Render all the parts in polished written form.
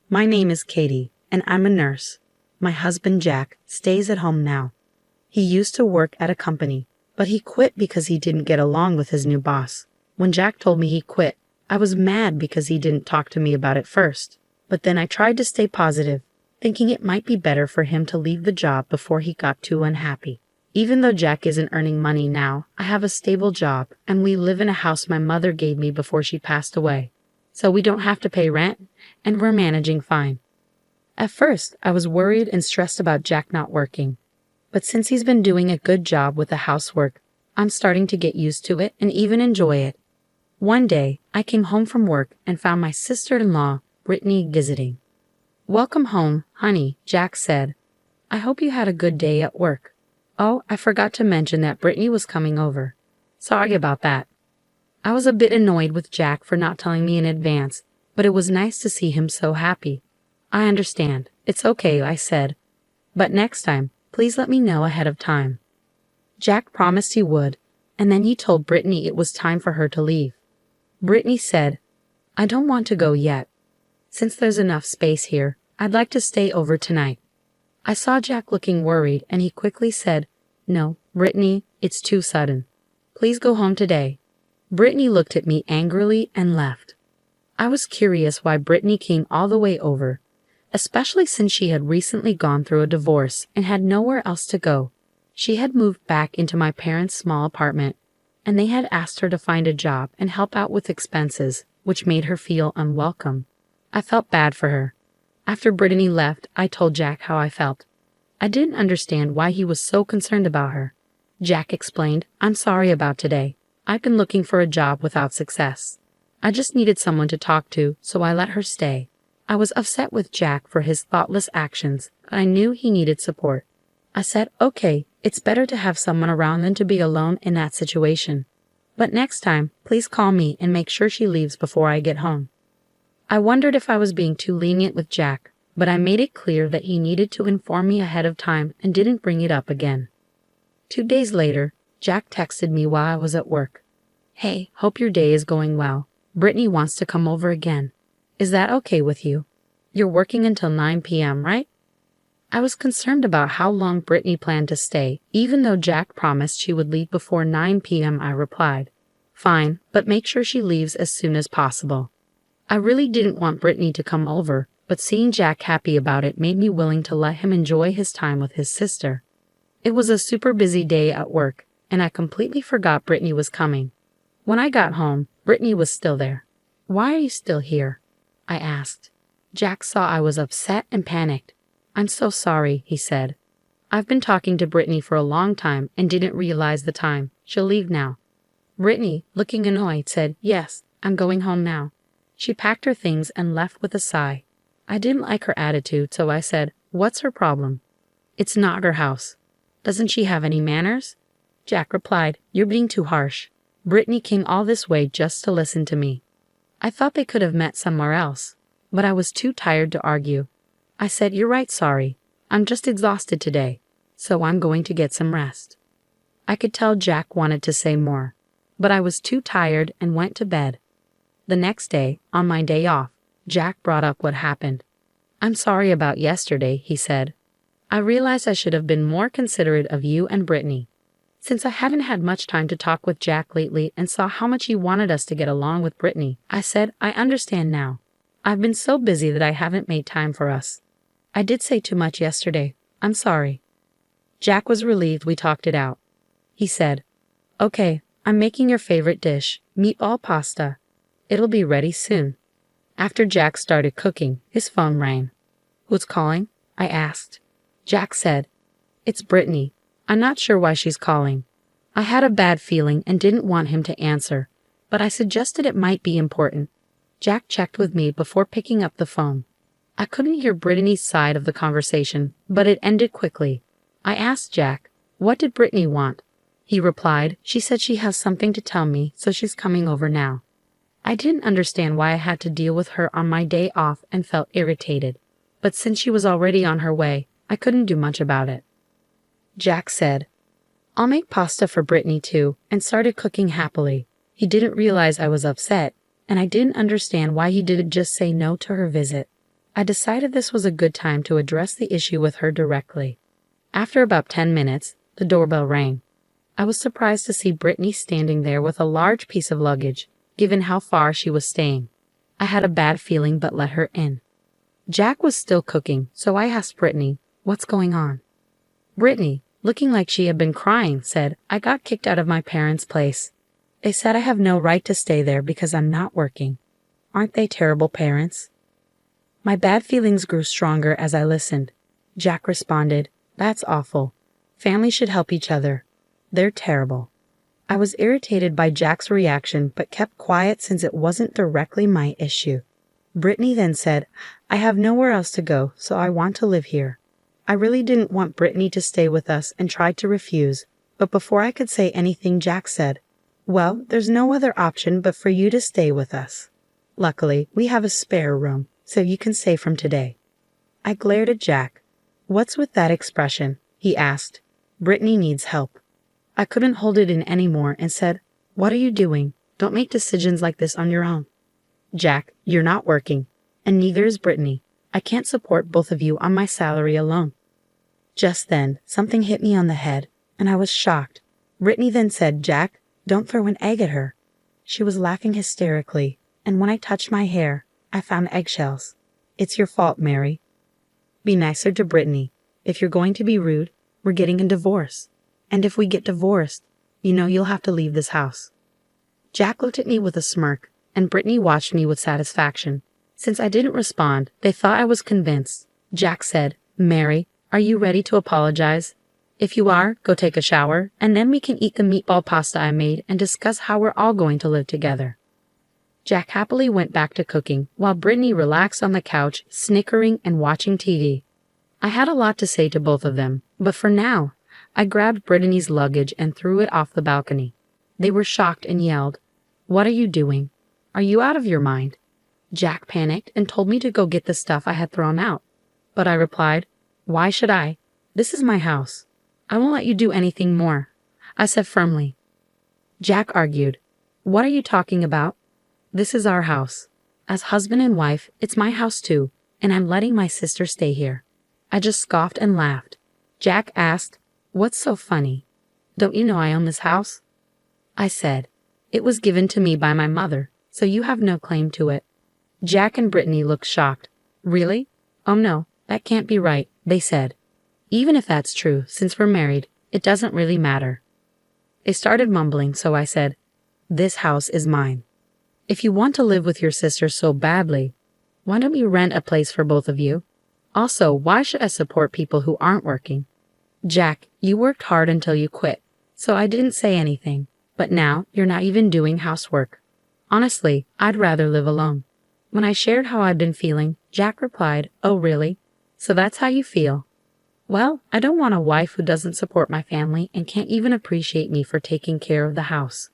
My name is Katie, and I'm a nurse. My husband Jack stays at home now. He used to work at a company, but he quit because he didn't get along with his new boss. When Jack told me he quit, I was mad because he didn't talk to me about it first. But then I tried to stay positive, thinking it might be better for him to leave the job before he got too unhappy. Even though Jack isn't earning money now, I have a stable job, and we live in a house my mother gave me before she passed away. So we don't have to pay rent, and we're managing fine. At first, I was worried and stressed about Jack not working. But since he's been doing a good job with the housework, I'm starting to get used to it and even enjoy it. One day, I came home from work and found my sister-in-law, Brittany, visiting. "Welcome home, honey," Jack said. "I hope you had a good day at work. Oh, I forgot to mention that Brittany was coming over. Sorry about that." I was a bit annoyed with Jack for not telling me in advance, but it was nice to see him so happy. "I understand. It's okay," I said. "But next time, please let me know ahead of time." Jack promised he would, and then he told Brittany it was time for her to leave. Brittany said, "I don't want to go yet. Since there's enough space here, I'd like to stay over tonight." I saw Jack looking worried, and he quickly said, "No, Brittany, it's too sudden. Please go home today." Brittany looked at me angrily and left. I was curious why Brittany came all the way over, especially since she had recently gone through a divorce and had nowhere else to go. She had moved back into my parents' small apartment, and they had asked her to find a job and help out with expenses, which made her feel unwelcome. I felt bad for her. After Brittany left, I told Jack how I felt. I didn't understand why he was so concerned about her. Jack explained, "I'm sorry about today. I've been looking for a job without success. I just needed someone to talk to, so I let her stay." I was upset with Jack for his thoughtless actions, but I knew he needed support. I said, "Okay, it's better to have someone around than to be alone in that situation. But next time, please call me and make sure she leaves before I get home." I wondered if I was being too lenient with Jack, but I made it clear that he needed to inform me ahead of time and didn't bring it up again. 2 days later, Jack texted me while I was at work. "Hey, hope your day is going well. Brittany wants to come over again. Is that okay with you? You're working until 9 p.m., right?" I was concerned about how long Brittany planned to stay. Even though Jack promised she would leave before 9 p.m., I replied, "Fine, but make sure she leaves as soon as possible." I really didn't want Brittany to come over, but seeing Jack happy about it made me willing to let him enjoy his time with his sister. It was a super busy day at work, and I completely forgot Brittany was coming. When I got home, Brittany was still there. "Why are you still here?" I asked. Jack saw I was upset and panicked. "I'm so sorry," he said. "I've been talking to Brittany for a long time and didn't realize the time. She'll leave now." Brittany, looking annoyed, said, "Yes, I'm going home now." She packed her things and left with a sigh. I didn't like her attitude, so I said, "What's her problem?" "It's not her house. Doesn't she have any manners?" Jack replied, "You're being too harsh. Brittany came all this way just to listen to me." I thought they could have met somewhere else, but I was too tired to argue. I said, "You're right, sorry. I'm just exhausted today, so I'm going to get some rest." I could tell Jack wanted to say more, but I was too tired and went to bed. The next day, on my day off, Jack brought up what happened. "I'm sorry about yesterday," he said. "I realized I should have been more considerate of you and Brittany." Since I hadn't had much time to talk with Jack lately and saw how much he wanted us to get along with Brittany, I said, "I understand now. I've been so busy that I haven't made time for us. I did say too much yesterday. I'm sorry." Jack was relieved we talked it out. He said, "Okay, I'm making your favorite dish, meatball pasta. It'll be ready soon." After Jack started cooking, his phone rang. "Who's calling?" I asked. Jack said, "It's Brittany. I'm not sure why she's calling." I had a bad feeling and didn't want him to answer, but I suggested it might be important. Jack checked with me before picking up the phone. I couldn't hear Brittany's side of the conversation, but it ended quickly. I asked Jack, "What did Brittany want?" He replied, "She said she has something to tell me, so she's coming over now." I didn't understand why I had to deal with her on my day off and felt irritated, but since she was already on her way, I couldn't do much about it. Jack said, "I'll make pasta for Brittany too," and started cooking happily. He didn't realize I was upset, and I didn't understand why he didn't just say no to her visit. I decided this was a good time to address the issue with her directly. After about 10 minutes, the doorbell rang. I was surprised to see Brittany standing there with a large piece of luggage, given how far she was staying. I had a bad feeling but let her in. Jack was still cooking, so I asked Brittany, "What's going on?" Brittany, looking like she had been crying, said, "I got kicked out of my parents' place. They said I have no right to stay there because I'm not working. Aren't they terrible parents?" My bad feelings grew stronger as I listened. Jack responded, "That's awful. Families should help each other. They're terrible." I was irritated by Jack's reaction but kept quiet since it wasn't directly my issue. Brittany then said, "I have nowhere else to go, so I want to live here." I really didn't want Brittany to stay with us and tried to refuse, but before I could say anything, Jack said, "Well, there's no other option but for you to stay with us. Luckily, we have a spare room, so you can stay from today." I glared at Jack. "What's with that expression?" he asked. "Brittany needs help." I couldn't hold it in anymore and said, "What are you doing? Don't make decisions like this on your own." "Jack, you're not working, and neither is Brittany. I can't support both of you on my salary alone." Just then, something hit me on the head, and I was shocked. Brittany then said, "Jack, don't throw an egg at her." She was laughing hysterically, and when I touched my hair, I found eggshells. "It's your fault, Mary." "Be nicer to Brittany. If you're going to be rude, we're getting a divorce. And if we get divorced, you'll have to leave this house." Jack looked at me with a smirk, and Brittany watched me with satisfaction. Since I didn't respond, they thought I was convinced. Jack said, "Mary, are you ready to apologize? If you are, go take a shower, and then we can eat the meatball pasta I made and discuss how we're all going to live together." Jack happily went back to cooking, while Brittany relaxed on the couch, snickering and watching TV. I had a lot to say to both of them, but for now, I grabbed Brittany's luggage and threw it off the balcony. They were shocked and yelled, "What are you doing? Are you out of your mind?" Jack panicked and told me to go get the stuff I had thrown out. But I replied, "Why should I? This is my house. I won't let you do anything more," I said firmly. Jack argued, "What are you talking about? This is our house. As husband and wife, it's my house too, and I'm letting my sister stay here." I just scoffed and laughed. Jack asked, "What's so funny? Don't you know I own this house?" I said, "It was given to me by my mother, so you have no claim to it." Jack and Brittany looked shocked. "Really? Oh no, that can't be right," they said. "Even if that's true, since we're married, it doesn't really matter." They started mumbling, so I said, "This house is mine. If you want to live with your sister so badly, why don't you rent a place for both of you? Also, why should I support people who aren't working? Jack, you worked hard until you quit, so I didn't say anything, but now you're not even doing housework. Honestly, I'd rather live alone." When I shared how I'd been feeling, Jack replied, "Oh really? So that's how you feel? Well, I don't want a wife who doesn't support my family and can't even appreciate me for taking care of the house."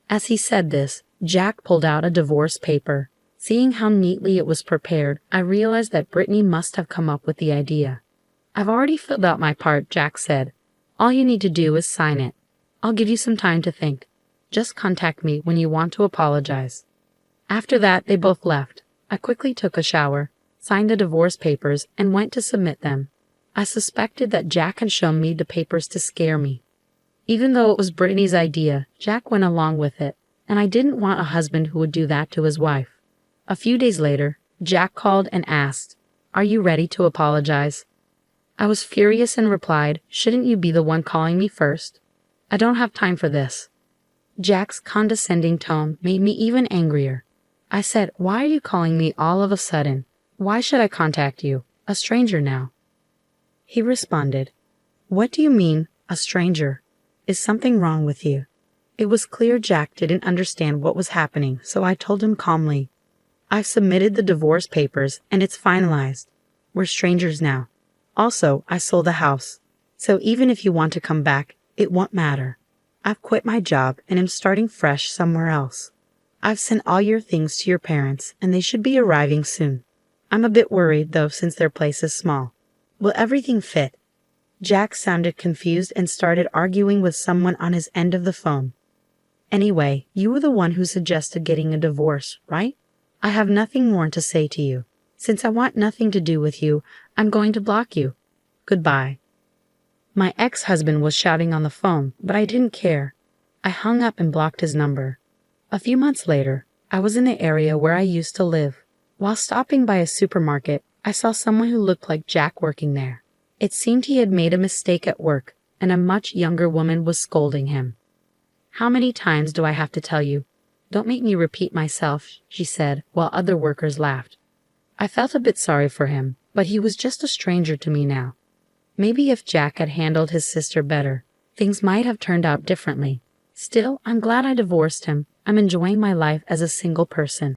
As he said this, Jack pulled out a divorce paper. Seeing how neatly it was prepared, I realized that Brittany must have come up with the idea. "I've already filled out my part," Jack said. "All you need to do is sign it. I'll give you some time to think. Just contact me when you want to apologize." After that, they both left. I quickly took a shower, signed the divorce papers, and went to submit them. I suspected that Jack had shown me the papers to scare me. Even though it was Brittany's idea, Jack went along with it, and I didn't want a husband who would do that to his wife. A few days later, Jack called and asked, "Are you ready to apologize?" I was furious and replied, "Shouldn't you be the one calling me first? I don't have time for this." Jack's condescending tone made me even angrier. I said, "Why are you calling me all of a sudden? Why should I contact you? A stranger now." He responded, "What do you mean, a stranger? Is something wrong with you?" It was clear Jack didn't understand what was happening, so I told him calmly, "I've submitted the divorce papers and it's finalized. We're strangers now. Also, I sold the house. So even if you want to come back, it won't matter. I've quit my job and am starting fresh somewhere else. I've sent all your things to your parents and they should be arriving soon. I'm a bit worried though since their place is small. Will everything fit?" Jack sounded confused and started arguing with someone on his end of the phone. "Anyway, you were the one who suggested getting a divorce, right? I have nothing more to say to you. Since I want nothing to do with you, I'm going to block you. Goodbye." My ex-husband was shouting on the phone, but I didn't care. I hung up and blocked his number. A few months later, I was in the area where I used to live. While stopping by a supermarket, I saw someone who looked like Jack working there. It seemed he had made a mistake at work, and a much younger woman was scolding him. "How many times do I have to tell you? Don't make me repeat myself," she said, while other workers laughed. I felt a bit sorry for him, but he was just a stranger to me now. Maybe if Jack had handled his sister better, things might have turned out differently. Still, I'm glad I divorced him. I'm enjoying my life as a single person.